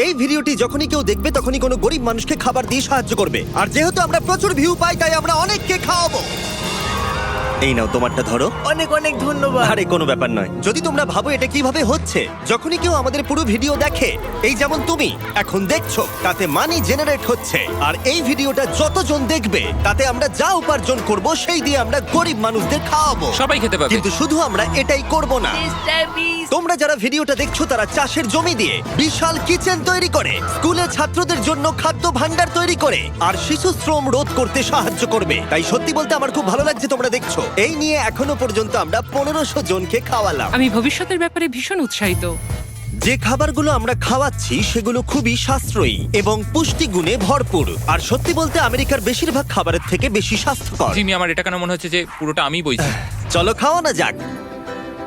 এই ভিডিওটি যখনই কেউ দেখবে তখনই কোনো গরিব মানুষকে খাবার দিয়ে সাহায্য করবে। আর যেহেতু আমরা প্রচুর ভিউ পাই তাই আমরা অনেককে খাওয়াবো। এই নাও তোমারটা ধরো। অনেক অনেক ধন্যবাদ। আরে কোনো ব্যাপার নয়। যদি তোমরা ভাবো এটা কিভাবে হচ্ছে, যখনই কেউ আমাদের পুরো ভিডিও দেখে, এই যেমন তুমি এখন দেখছো, তাতে মানি জেনারেট হচ্ছে। আর এই ভিডিওটা যতজন দেখবে তাতে আমরা যা উপার্জন করব সেই দিয়ে আমরা গরিব মানুষদের খাওয়াবো। সবাই খেতে পাবে। কিন্তু শুধু আমরা এটাই করব না। তোমরা যারা ভিডিওটা দেখছো তারা চাষের জমি দিয়ে বিশাল কিচেন তৈরি করে, স্কুলে ছাত্রদের জন্য খাদ্য ভাণ্ডার তৈরি করে, আর শিশু শ্রম রোধ করতে সাহায্য করবে। তাই সত্যি বলতে আমার খুব ভালো লাগছে তোমরা দেখছো। এই নিয়ে এখনো পর্যন্ত আমরা 1500 জনকে খাওয়ালাম। আমি ভবিষ্যতের ব্যাপারে ভীষণ উৎসাহিত। যে খাবারগুলো আমরা খাওয়াচ্ছি সেগুলো খুবই সাশ্রয়ী এবং পুষ্টিগুণে ভরপুর। আর সত্যি বলতে আমেরিকার বেশিরভাগ খাবারের থেকে বেশি স্বাস্থ্যকর। জিমি, আমার এটা কেন মনে হচ্ছে যে পুরোটা আমিই বইছি। চলো খাওয়ানো যাক।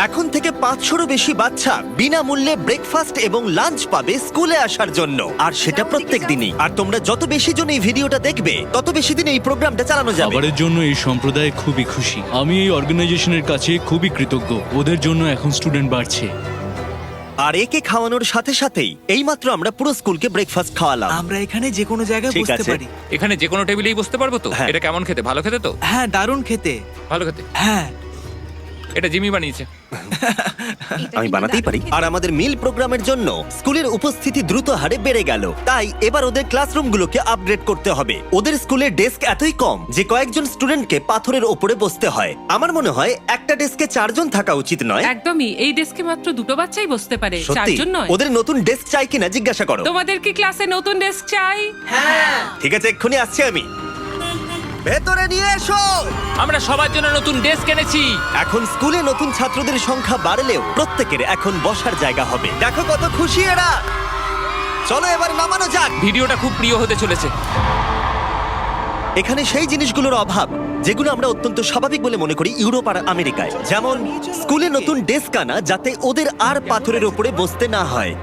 এখন থেকে 500-রও বেশি বাচ্চা বিনামূল্যে ব্রেকফাস্ট এবং লাঞ্চ পাবে স্কুলে আসার জন্য, আর সেটা প্রত্যেক দিনই। আর তোমরা যত বেশি জন এই ভিডিওটা দেখবে তত বেশি দিন এই প্রোগ্রামটা চালানো যাবে। খাবারের জন্য এই সম্প্রদায় খুবই খুশি। আমি এই অর্গানাইজেশনের কাছে খুবই কৃতজ্ঞ। ওদের জন্য এখন স্টুডেন্ট বাড়ছে। আর একে খাওয়ানোর সাথে সাথেই এইমাত্র আমরা পুরো স্কুলকে ব্রেকফাস্ট খাওয়ালাম। আমরা এখানে যে কোনো জায়গায় ঠিক বসতে আছে। পারি। এখানে যে কোনো টেবিলেই বসতে পারবো তো? হ্যাঁ। এটা কেমন খেতে? ভালো খেতে তো? হ্যাঁ, দারুণ খেতে। ভালো খেতে। হ্যাঁ, এটা জিমি বানিয়েছে। আমি বানাতেই পারি। আর আমাদের মিল প্রোগ্রামের জন্য স্কুলের উপস্থিতি দ্রুত হারে বেড়ে গেল। তাই এবার ওদের ক্লাসরুমগুলোকে আপগ্রেড করতে হবে। ওদের স্কুলের ডেস্ক এতই কম যে কয়েকজন স্টুডেন্টকে পাথরের ওপরে বসতে হয়। আমার মনে হয় একটা ডেস্কে 4 জন থাকা উচিত নয়। একদমই, এই ডেস্কে মাত্র 2 বাচ্চাই বসতে পারে, সত্যি 4 জন নয়। ওদের নতুন ডেস্ক চাই কিনা জিজ্ঞাসা করো। তোমাদের কি ক্লাসে নতুন ডেস্ক চাই? ঠিক আছে, এক্ষুনি আসছি আমি। ভেতরে নিয়ে এসো। আমরা সবার জন্য নতুন ডেস্ক এনেছি। এখন স্কুলে নতুন ছাত্রদের সংখ্যা বাড়লেও প্রত্যেকের এখন বসার জায়গা হবে। দেখো কত খুশি এরা। চলো এবার নামানো যাক। ভিডিওটা খুব প্রিয় হতে চলেছে। এখানে সেই জিনিসগুলোর অভাব যেগুলো আমরা অত্যন্ত স্বাভাবিক বলে মনে করি ইউরোপ আর আমেরিকায়। যেমন স্কুলে নতুন ডেস্ক আনা যাতে ওদের আর পাথরের উপরে বসতে না হয়।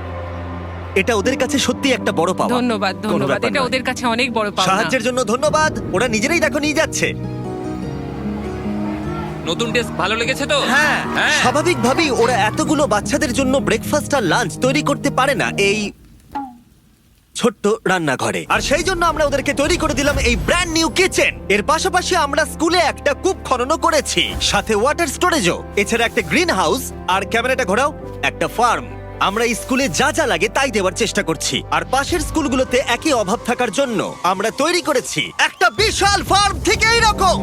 এটা ওদের কাছে সত্যি একটা বড় পাওয়া। ধন্যবাদ, কোনো ধন্যবাদ। ব্যাপার এটা নয়। ওদের কাছে অনেক বড় পাওনা। সাহায্যের জন্য ধন্যবাদ। ওরা নিজেরাই দেখো নিয়ে যাচ্ছে। নতুন ডেস্ক ভালো লেগেছে তো? হ্যাঁ, হ্যাঁ। স্বাভাবিকভাবেই ওরা এতগুলো বাচ্চাদের জন্য ব্রেকফাস্ট আর লাঞ্চ তৈরি করতে পারে না এই ছোট্ট রান্নাঘরে। আর সেই জন্য আমরা ওদেরকে তৈরি করে দিলাম এই ব্র্যান্ড নিউ কিচেন। এর পাশাপাশি আমরা স্কুলে একটা কূপ খননও করেছি, সাথে ওয়াটার স্টোরেজও। এছাড়া একটা গ্রিন হাউস, আর ক্যামেরাটা ঘোরাও, একটা ফার্ম। আমরা এই স্কুলে যা যা লাগে তাই দেওয়ার চেষ্টা করছি। আর পাশের স্কুলগুলোতে একই অভাব থাকার জন্য আমরা তৈরি করেছি একটা বিশাল ফার্ম থেকে এইরকম।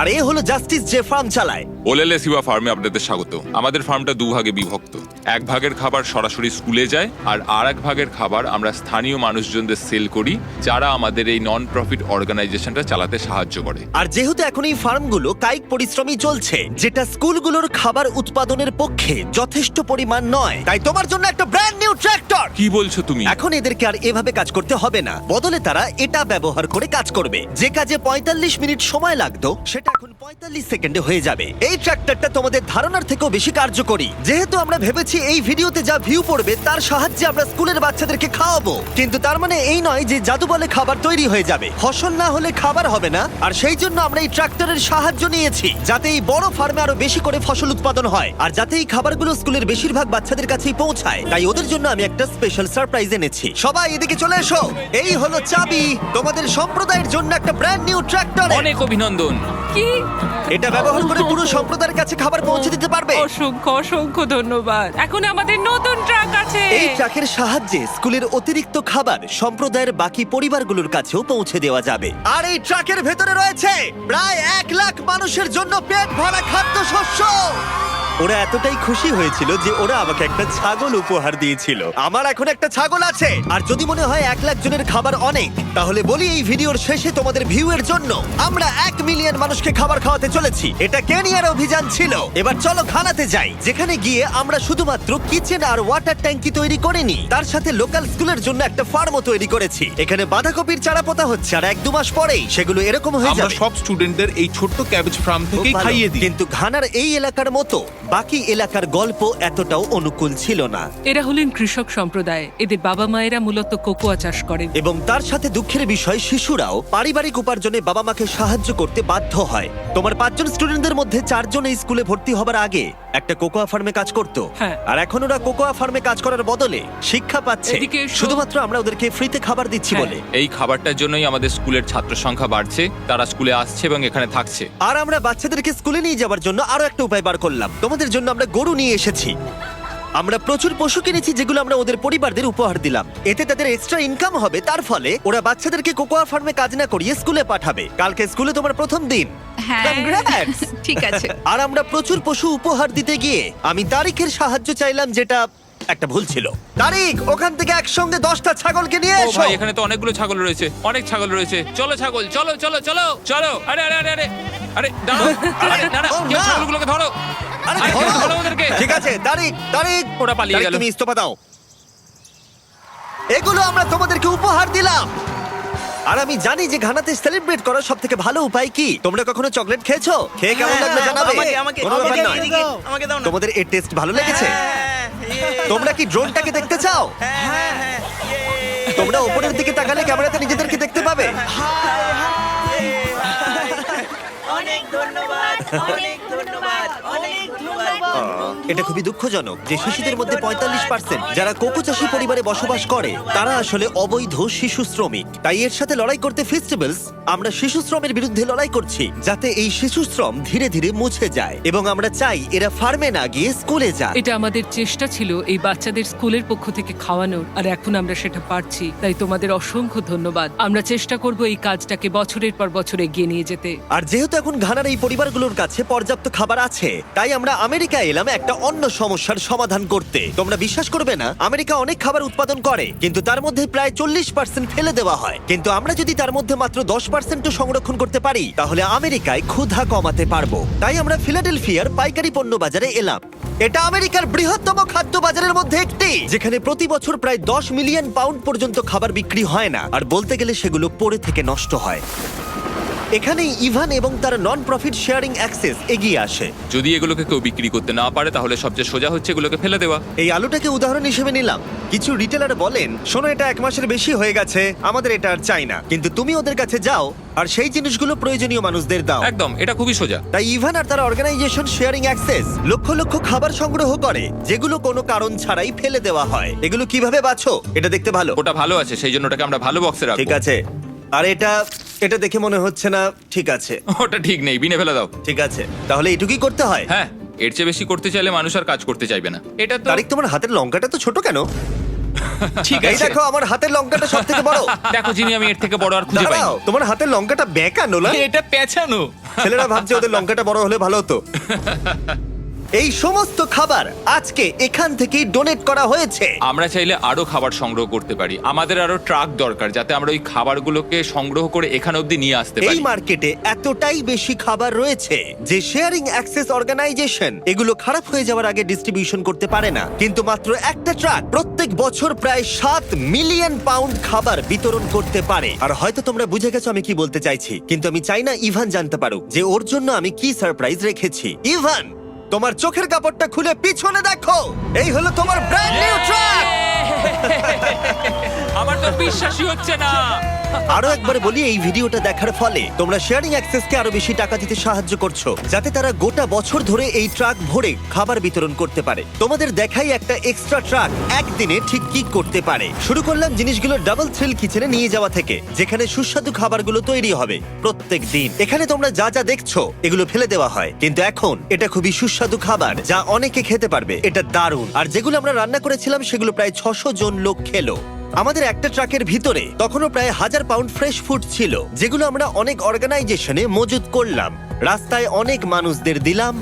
আর এ হলো জাস্টিস যে ফার্ম চালায়। ওলেলে সিবা ফার্মে আপনাদের স্বাগত। আমাদের ফার্মটা 2 ভাগে বিভক্ত। এক ভাগের খাবার সরাসরি স্কুলে যায়, আর আরেক ভাগের খাবার আমরা স্থানীয় মানুষজনদের সেল করি, যারা আমাদের এই নন প্রফিট অর্গানাইজেশনটা চালাতে সাহায্য করে। আর যেহেতু এখন এই ফার্মগুলো কায়িক পরিশ্রমই চলছে, যেটা স্কুলগুলোর খাবার উৎপাদনের পক্ষে যথেষ্ট পরিমাণ নয়, তাই তোমার জন্য একটা ব্র্যান্ড নিউ ট্র্যাক্টর। কি বলছো তুমি? এখন এদেরকে আর এভাবে কাজ করতে হবে না, বদলে তারা এটা ব্যবহার করে কাজ করবে। যে কাজে 45 মিনিট সময় লাগতো সেটা এখন 45 সেকেন্ডে হয়ে যাবে। এই ট্র্যাক্টরটা তোমাদের ধারণার থেকেও বেশি কার্যকরী। যেহেতু আমরা ভেবেছি এই ভিডিওতে যা ভিউ পড়বে তার সাহায্যে আমরা স্কুলের বাচ্চাদেরকে খাওয়াবো, কিন্তু তার মানে এই নয় যে জাদু বলে খাবার তৈরি হয়ে যাবে। ফসল না হলে খাবার হবে না। আর সেই জন্য আমরা এই ট্র্যাক্টরের সাহায্য নিয়েছি, যাতে এই বড় ফার্মে আরো বেশি করে ফসল উৎপাদন হয়, আর যাতে এই খাবারগুলো স্কুলের বেশিরভাগ বাচ্চাদের কাছেই পৌঁছায়। তাই ওদের জন্য আমি একটা স্পেশাল সারপ্রাইজ এনেছি। সবাই এদিকে চলে এসো। এই হলো চাবি তোমাদের সম্প্রদায়ের জন্য একটা ব্র্যান্ড নিউ ট্র্যাক্টর। অনেক অভিনন্দন। কি? এটা ব্যবহার করে পুরো সম্প্রদায়ের কাছে খাবার পৌঁছে দিতে পারবে। অসংখ্য অসংখ্য ধন্যবাদ। এখন আমাদের নতুন ট্রাক আছে। এই ট্রাকের সাহায্যে স্কুলের অতিরিক্ত খাবার সম্প্রদায়ের বাকি পরিবারগুলোর কাছেও পৌঁছে দেওয়া যাবে। আর এই ট্রাকের ভেতরে রয়েছে প্রায় 1 লাখ মানুষের জন্য পেট ভরা খাদ্যশস্য। ওরা এতটাই খুশি হয়েছিল যে ওরা আমাকে একটা ছাগল উপহার দিয়েছিল। আমার এখন একটা ছাগল আছে। আর যদি মনে হয় 1 লাখ জনের খাবার অনেক, তাহলে বলি এই ভিডিওর শেষে তোমাদের ভিউ এর জন্য আমরা 1 মিলিয়ন মানুষকে খাবার খাওয়াতে চলেছি। এটা কেনিয়ার অভিযান ছিল। এবার চলো ঘানাতে যাই, যেখানে গিয়ে আমরা শুধুমাত্র কিচেন আর ওয়াটার ট্যাঙ্কি তৈরি করিনি, তার সাথে লোকাল স্কুলের জন্য একটা ফার্মও তৈরি করেছি। এখানে বাঁধাকপির চারা পোতা হচ্ছে, আর 1-2 মাস পরেই সেগুলো এরকম হয়ে আমরা যাবে। সব স্টুডেন্টদের এই ছোট্ট ক্যাবেজ ফার্ম খুব থেকেই ভালো। খাইয়ে দিই। কিন্তু ঘানার এই এলাকার মতো বাকি এলাকার গল্প এতটাও অনুকূল ছিল না। এরা হলেন কৃষক সম্প্রদায়। এদের বাবা মায়েরা মূলত কোকোয়া চাষ করেন। এবং তার সাথে দুঃখের বিষয় শিশুরাও পারিবারিক উপার্জনে বাবা মাকে সাহায্য করতে বাধ্য হয়। তোমার 5 জন স্টুডেন্টদের মধ্যে 4 জন এই স্কুলে ভর্তি হবার আগে একটা কোকোয়া ফার্মে কাজ করত। হ্যাঁ। আর এখন ওরা কোকোয়া ফার্মে কাজ করার বদলে শিক্ষা পাচ্ছে এদিকে এসো। শুধুমাত্র আমরা ওদেরকে ফ্রিতে খাবার দিচ্ছি হ্যাঁ। মানে বলে। এই খাবারটার জন্যই আমাদের স্কুলের ছাত্র সংখ্যা বাড়ছে, তারা স্কুলে আসছে এবং এখানে থাকছে। আর আমরা বাচ্চাদেরকে স্কুলে নিয়ে যাওয়ার জন্য আরো একটা উপায় বার করলাম। তোমাদের জন্য আমরা গরু নিয়ে এসেছি। আমরা প্রচুর পশু কিনেছি যেগুলো আমরা ওদের পরিবারদের উপহার দিলাম। এতে তাদের এক্সট্রা ইনকাম হবে, তার ফলে ওরা বাচ্চাদেরকে কোকোয়া ফার্মে কাজ না করিয়ে স্কুলে পাঠাবে। কালকে স্কুলে তোমার প্রথম দিন। হ্যাঁ Congrats! ঠিক আছে। আর আমরা প্রচুর পশু উপহার দিতে গিয়ে আমি তারিখের সাহায্য চাইলাম, যেটা একটা ভুল ছিল। তারিখ, ওখান থেকে একসঙ্গে 10টা ছাগলকে নিয়ে ও এসো। ভাই, এখানে তো অনেকগুলো ছাগল রয়েছে, অনেক ছাগল রয়েছে। চলো ছাগল, চলো চলো চলো চলো। আরে আরে আরে আরে আরে দাঁড়াও, আরে না না, ও, কেউ না। ছাগলগুলোকে ধরো। আরে আরে, ধরো। ধরো ওদেরকে। ঠিক আছে, তারিখ তারিখ ওরা পালিয়ে তারিখ, গেল। তুমি ইস্তফা দাও। এগুলো আমরা তোমাদেরকে উপহার দিলাম। আর আমি জানি যে ঘানাতে সেলিব্রেট করার সব থেকে ভালো উপায় কি। তোমরা কখনো চকলেট খেয়েছো? খেয়ে কেমন লাগলো জানাবে। কোনো ব্যাপার নয়। আমাকে দাও না। তোমাদের এর টেস্ট ভালো লেগেছে? হ্যাঁ, তোমরা কি ড্রোনটাকে দেখতে চাও? তোমরা উপরের দিকে তাকালে ক্যামেরাতে নিজেদেরকে দেখতে পাবে। অনেক ধন্যবাদ, অনেক ধন্যবাদ, অনেক ধন্যবাদ। এটা খুবই দুঃখজনক যে শিশুদের মধ্যে 45% যারা কোকো চাষী পরিবারে বসবাস করে তারা আসলে অবৈধ শিশু শ্রমিক। তাই এর সাথে লড়াই করতে ফেস্টিভ্যালস আমরা শিশু শ্রমের বিরুদ্ধে লড়াই করছি, যাতে এই শিশু শ্রম ধীরে ধীরে মুছে যায়। এবং আমরা চাই এরা ফার্মে না গিয়ে স্কুলে যায়। এটা আমাদের চেষ্টা ছিল এই বাচ্চাদের স্কুলের পক্ষ থেকে খাওয়ানোর, আর এখন আমরা সেটা পারছি। তাই তোমাদের অসংখ্য ধন্যবাদ। আমরা চেষ্টা করব এই কাজটাকে বছরের পর বছর এগিয়ে নিয়ে যেতে। আর যেহেতু এখন ঘানার এই পরিবারগুলোর কাছে পর্যাপ্ত খাবার আছে, তাই আমরা আমেরিকা এলাম একটা অন্য সমস্যার সমাধান করতে। তোমরা বিশ্বাস করবে না, আমেরিকা অনেক খাবার উৎপাদন করে, কিন্তু তার মধ্যে প্রায় 40% ফেলে দেওয়া হয়। কিন্তু আমরা যদি তার মধ্যে মাত্র 10% সংরক্ষণ করতে পারি, তাহলে আমেরিকায় ক্ষুধা কমাতে পারবো। তাই আমরা ফিলাডেলফিয়ার পাইকারি পণ্য বাজারে এলাম। এটা আমেরিকার বৃহত্তম খাদ্য বাজারের মধ্যে একটি, যেখানে প্রতি বছর প্রায় 10 মিলিয়ন পাউন্ড পর্যন্ত খাবার বিক্রি হয় না, আর বলতে গেলে সেগুলো পড়ে থেকে নষ্ট হয়। এখানেই ইভান এবং তার নন প্রফিট শেয়ারিং অ্যাক্সেস এগিয়ে আসে। যদি এগুলোকে কেউ বিক্রি করতে না পারে, তাহলে সবচেয়ে সোজা হচ্ছে এগুলোকে ফেলে দেওয়া। এই আলুটাকে উদাহরণ হিসেবে নিলাম। কিছু রিটেলার বলেন, শোনো এটা 1 মাসের বেশি হয়ে গেছে, আমাদের এটা আর চাই না। কিন্তু তুমি ওদের কাছে যাও আর সেই জিনিসগুলো প্রয়োজনীয় মানুষদের দাও। একদম, এটা খুবই সোজা। তাই ইভান আর তার organisation sharing access lakh lakh খাবার সংগ্রহ করে, যেগুলো কোনো কারণ ছাড়াই ফেলে দেওয়া হয়। এগুলো কিভাবে বাছো? এটা দেখতে ভালো। ওটা ভালো আছে, সেই জন্য ওটাকে আমরা ভালো বক্সে রাখবো। ঠিক আছে। আর এটা এটা দেখে মনে হচ্ছে না ঠিক আছে। ওটা ঠিক নেই, বিনে ফেলে দাও। ঠিক আছে, তাহলে এটুকুই করতে হয়। হ্যাঁ, এর চেয়ে বেশি করতে চাইলে মানুষ আর কাজ করতে চাইবে না। এটা তো তারিক, তোমার হাতের লঙ্কাটা তো ছোট কেন? ঠিক এই আছে। দেখো, আমার হাতের লঙ্কাটা সব থেকে বড়। দেখো যিনি, আমি এর থেকে বড় আর খুঁজে পাই। দাঁড়াও, তোমার হাতের লঙ্কাটা বেঁকানো না? এটা পেঁচানো। ছেলেরা ভাবছে ওদের লঙ্কাটা বড় হলে ভালো হতো। এই সমস্ত খাবার আজকে এখান থেকেই ডোনেট করা হয়েছে। আমরা চাইলে আরো খাবার সংগ্রহ করতে পারি। আমাদের আরো ট্রাক দরকার, যাতে আমরা ওই খাবারগুলোকে সংগ্রহ করে এখানে অবধি নিয়ে আসতে এই পারি। মার্কেটে এতটাই বেশি খাবার রয়েছে যে শেয়ারিং অ্যাক্সেস অর্গানাইজেশন এগুলো খারাপ হয়ে যাওয়ার আগে ডিস্ট্রিবিউশন করতে পারে না। কিন্তু মাত্র একটা ট্রাক প্রত্যেক বছর প্রায় 7 মিলিয়ন পাউন্ড খাবার বিতরণ করতে পারে। আর হয়তো তোমরা বুঝে গেছো আমি কি বলতে চাইছি, কিন্তু আমি চাই না ইভান জানতে পারুক যে ওর জন্য আমি কি সারপ্রাইজ রেখেছি। ইভান, তোমার চোখের কাপড়টা খুলে পিছনে দেখো। এই হলো তোমার ব্র্যান্ড নিউ ট্রাক। আমার তো বিশ্বাসই হচ্ছে না। আরো একবার বলি, এই ভিডিওটা দেখার ফলে তোমরা শেয়ারিং অ্যাক্সেসকে আরো বেশি টাকা দিতে সাহায্য করছো, যাতে তারা গোটা বছর ধরে এই ট্রাক ভরে খাবার বিতরণ করতে পারে। তোমাদের দেখাই একটা এক্সট্রা ট্রাক একদিনে ঠিক কি করতে পারে। শুরু করলাম জিনিসগুলো ডাবল থ্রিল কিচেনে নিয়ে যাওয়া থেকে, যেখানে সুস্বাদু খাবারগুলো তৈরি হবে প্রত্যেক দিন। এখানে তোমরা যা যা দেখছো এগুলো ফেলে দেওয়া হয়, কিন্তু এখন এটা খুবই সুস্বাদু খাবার যা অনেকে খেতে পারবে। এটা দারুণ। আর যেগুলো আমরা রান্না করেছিলাম সেগুলো প্রায় 600 জন লোক খেলো। আমাদের একটা ট্রাকের ভিতরে তখনও প্রায় 1000 পাউন্ড ফ্রেশ ফুড ছিল, যেগুলো আমরা অনেক অর্গানাইজেশনে মজুত করলাম, রাস্তায় অনেক মানুষদের দিলাম।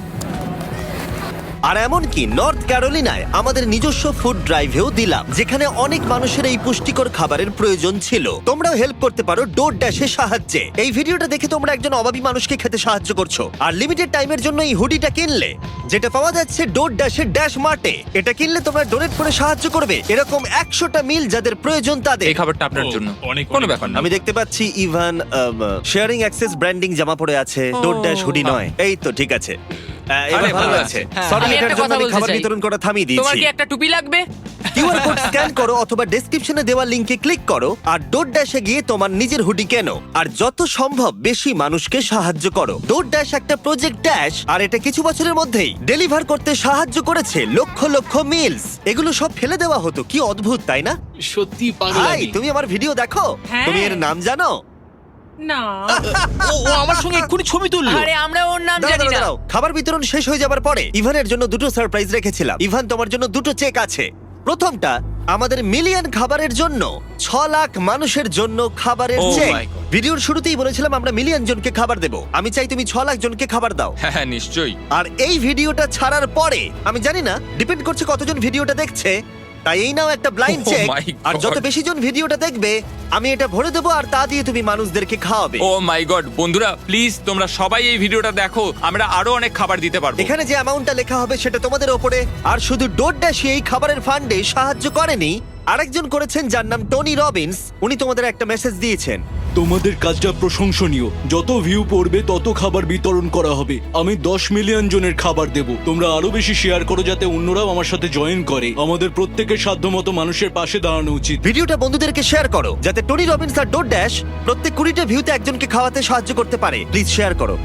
আর এমনকি নর্থ ক্যারোলিনায় আমাদের নিজস্ব ফুড ড্রাইভেও দিলাম, যেখানে অনেক মানুষের এই পুষ্টিকর খাবারের প্রয়োজন ছিল। তোমরাও হেল্প করতে পারো ডোর ড্যাশের সাহায্যে। এই ভিডিওটা দেখে তোমরা একজন অভাবী মানুষকে খেতে সাহায্য করছো। আর লিমিটেড টাইমের জন্য এই হুডিটা কিনলে, যেটা পাওয়া যাচ্ছে ডোর ড্যাশের ড্যাশ মার্টে, এটা কিনলে তোমরা ডোনেট করে সাহায্য করবে এরকম 100টা মিল যাদের প্রয়োজন তাদের। এই খাবারটা আপনার জন্য। কোনো ব্যাপার না। আমি দেখতে পাচ্ছি ইভান শেয়ারিং অ্যাক্সেস ব্র্যান্ডিং জামা পরে আছে, ডোর ড্যাশ হুডি নয়। এই তো ঠিক আছে। এবার আরে, ভালো ভালো আছে। আছে। সরি, আমি এটার একটা জন্য কথা আমি বলতে খাবার চাই। বিতরণ করা থামিয়ে তোমার দিয়েছি। কি একটা টুপি লাগবে? কিউআর কোড স্ক্যান করো অথবা ডেসক্রিপশনে দেওয়া লিংকে ক্লিক করো আর ডোরড্যাশে গিয়ে তোমার নিজের হুডি কেনো আর যত সম্ভব বেশি মানুষকে সাহায্য করো। ডোরড্যাশ একটা প্রজেক্ট ড্যাশ আর এটা কিছু বছরের মধ্যেই ডেলিভার করতে সাহায্য করেছে লক্ষ লক্ষ মিলস। এগুলো সব ফেলে দেওয়া হতো, কি অদ্ভুত তাই না? সত্যি পাগল ভাই, তুমি আমার ভিডিও দেখো? হ্যাঁ। তুমি এর নাম জানো? না, ও আমার সঙ্গে এক্ষুনি ছবি তুললো। আরে আমরা ওর নাম দাঁড়াও, জানি না। দাঁড়াও। খাবার বিতরণ শেষ হয়ে যাবার পরে ইভানের জন্য দুটো সারপ্রাইজ রেখেছিলাম। ইভান, তোমার জন্য দুটো চেক আছে। প্রথমটা আমাদের মিলিয়ন খাবারের জন্য 6 লাখ মানুষের জন্য খাবারের Oh চেক। my God. ভিডিওর শুরুতেই বলেছিলাম আমরা মিলিয়ন জনকে খাবার দেব। আমি চাই তুমি 6 লাখ জনকে খাবার দাও। হ্যাঁ হ্যাঁ নিশ্চয়ই। আর এই ভিডিওটা ছাড়ার পরে আমি জানি না, ডিপেন্ড করছে কতজন ভিডিওটা দেখছে, তাই এই নাও একটা ব্লাইন্ড Oh চেক। my আর যত God. বেশি জন ভিডিওটা দেখবে আমি এটা ভরে দেবো আর তা দিয়ে তুমি মানুষদেরকে খাওয়াবে। ও মাই গড, বন্ধুরা প্লিজ তোমরা সবাই এই ভিডিওটা দেখো, আমরা আরো অনেক খাবার দিতে পারবো। এখানে যে অ্যামাউন্টটা লেখা হবে সেটা তোমাদের ওপরে। আর শুধু ডোরড্যাশই এই খাবারের ফান্ডে সাহায্য করেনি, আরেকজন করেছেন যার নাম টনি রবিন্স। উনি তোমাদের একটা মেসেজ দিয়েছেন। তোমাদের কাজটা প্রশংসনীয়। যত ভিউ পড়বে তত খাবার বিতরণ করা হবে। আমি 10 মিলিয়ন জনের খাবার দেব। তোমরা আরো বেশি শেয়ার করো যাতে অন্যরাও আমার সাথে জয়েন করে। আমাদের প্রত্যেকের সাধ্যমতো মানুষের পাশে দাঁড়ানো উচিত। ভিডিওটা বন্ধুদেরকে শেয়ার করো যাতে টনি রবিন্স আর ডোরড্যাশ প্রত্যেক 20টা ভিউতে একজনকে খাওয়াতে সাহায্য করতে পারে। প্লিজ শেয়ার করো।